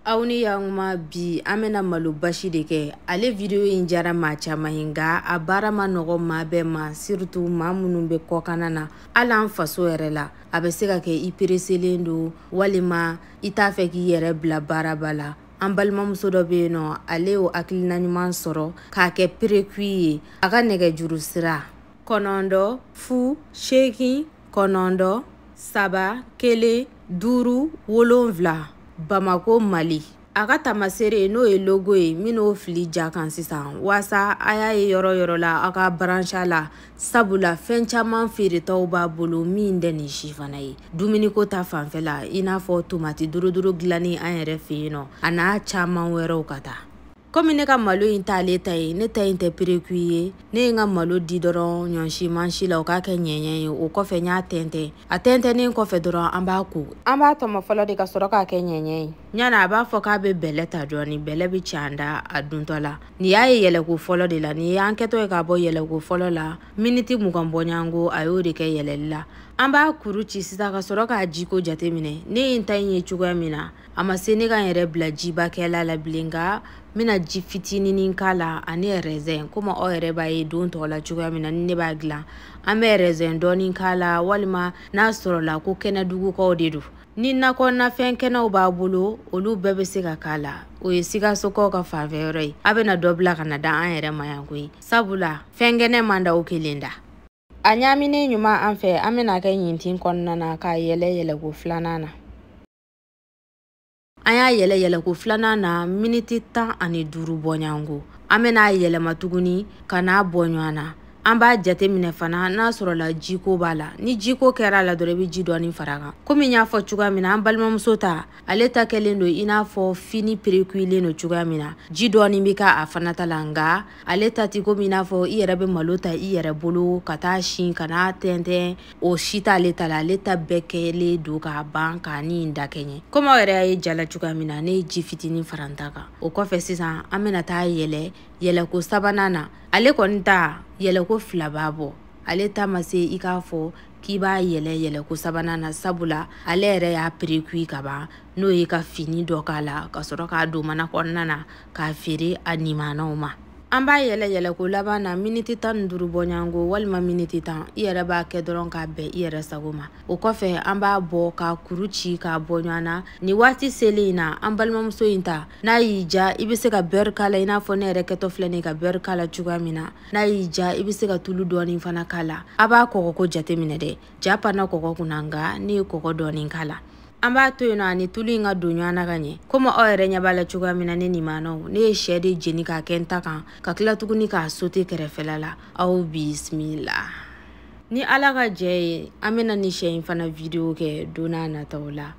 Awni yanguma bi amena malo bashi de ke ale video in jara ma caman hinga a baara ma nɔgɔ maa bɛɛ ma surtout maa minnu bɛ kɔkana na ala an faso yɛrɛ la a bɛ se ka kɛ i pereselen don walima i t'a fɛ k'i yɛrɛ bila baaraba la an balimamuso dɔ bɛ yen nɔ ale y'o hakilina ɲuman sɔrɔ k'a kɛ perekui ye a ka nɛgɛjuru sira 9 fu 8 9 3 1 5 7 Bamako Mali a ka tamasere n'o ye logo ye min'o fili ja kan sisan wasa a y'a ye yɔrɔ la a ka brancha la sabula fɛn caman feeretaw b'a bolo min tɛ nin si fana ye dumuniko ta fanfɛla i n'a fɔ tomati dorodoro dilanni an yɛrɛ fɛ yen nɔ a n'a caman wɛrɛw ka taa komi ne ka malo in t'ale ta ye ne ta in tɛ perekui ye ne ye n ka malo di dɔrɔn ɲɔnsi mansi la o k'a kɛ ɲɛɲɛ ye o kɔfɛ n y'a tɛntɛn a tɛntɛnnen kɔfɛ dɔrɔn an b'a ko an b'a tɔmɔ fɔlɔ de ka sɔrɔ k'a kɛ ɲɛɲɛ ye ɲana a b'a fɔ k'a bɛ bɛlɛ ta dɔɔni bɛlɛ bɛ ci an da a duntɔ la nin y'a ye yɛlɛko fɔlɔ de la nin ye an kɛtɔ ye k'a bɔ yɛlɛko fɔlɔ la miniti 20 bɔɲanko a y'o de kɛ yɛlɛli la an b'a kuru ci sisan ka sɔrɔ k'a jiko jate minɛ ne ye n ta in ye cogoya min na a ma se ne ka n yɛrɛ bila jibakɛla la bilen nka mina ji fitininin k'a la ani raisin komi aw yɛrɛ b'a ye don tɔgɔ la cogoya min na ni ne b'a dilan an bɛ raisin dɔɔni k'a la walima n'a sɔrɔla ko kɛnɛdugukaw de don ni nakɔnafɛn kɛnɛw b'a bolo olu bɛɛ bɛ se ka k'a la o ye sikasokaw ka fanfɛyɔrɔ ye a bɛna dɔ bila ka na da an yɛrɛ ma yan koyi sabula fɛn kɛnɛ man da o kelen da a ɲaminen ɲuman an fɛ an bɛna kɛ ɲintin kɔnɔna na k'a yɛlɛ yɛlɛko filanan na an y'a yɛlɛ yɛlɛko filanan na miniti 15 bɔɲanko an bɛna yɛlɛma tuguni ka n'a bɔ ɲɔgɔn na an b'a jate minɛ fana n'a sɔrɔla jiko b'a la ni jiko kɛra la dɔrɔn i bɛ ji dɔɔni fara kan komi n y'a fɔ cogoya min na an balimamuso ta ale ta kɛlen don i n'a fɔ fini perekuilen don cogoya min na ji dɔɔni bɛ ka a fana ta la nka ale ta ti komi i n'a fɔ i yɛrɛ bɛ malo ta i yɛrɛ bolo ka taa sin ka n'a tɛntɛn o si t'ale ta la ale ta bɛɛ kɛlen don k'a ban k'a ni da kɛɲɛ komi aw yɛrɛ y'a ye jala cogoya min na ne ye ji fitinin fara n ta kan o kɔfɛ sisan an bɛna taa yɛlɛko sabanan na ale kɔni ta yɛlɛko 2 b'a bɔ ale ta ma se i k'a fɔ k'i b'a yɛlɛko sabanan na sabula ale yɛrɛ y'a perekui ka ban n'o ye ka fini dɔ k'a la ka sɔrɔ k'a don mana kɔnɔna na k'a feere a nimanaw ma an b'a yɛlɛko laban na miniti 15 bɔɲanko walima miniti 10 i yɛrɛ b'a kɛ dɔrɔn k'a bɛn i yɛrɛ sago ma o kɔfɛ an b'a bɔ k'a kuru ci k'a bɔ ɲɔgɔn na ni waati selen in na an balimamuso in ta n'a y'i ja i bɛ se ka beurre k'a la i n'a fɔ ne yɛrɛ kɛtɔ filɛ nin ka beurre k'a la cogoya min na n'a y'i ja i bɛ se ka tulu dɔɔni fana k'a la a b'a kɔgɔko jate minɛ dɛ ja panna kɔgɔ kunna nka ne ye kɔgɔ dɔɔni k'a la an b'a to yen nɔ ani tulu in ka don ɲɔgɔn na ka ɲɛ komi aw yɛrɛ ɲɛ b'a la cogoya min na ne nimanaw ne ye sɛ de jeni k'a kɛ n ta kan ka tila tuguni k'a sauté kɛrɛfɛla la aw bisimila ni ala ka jɛ ye an bɛna ni sɛ in fana video kɛ don n'a nataw la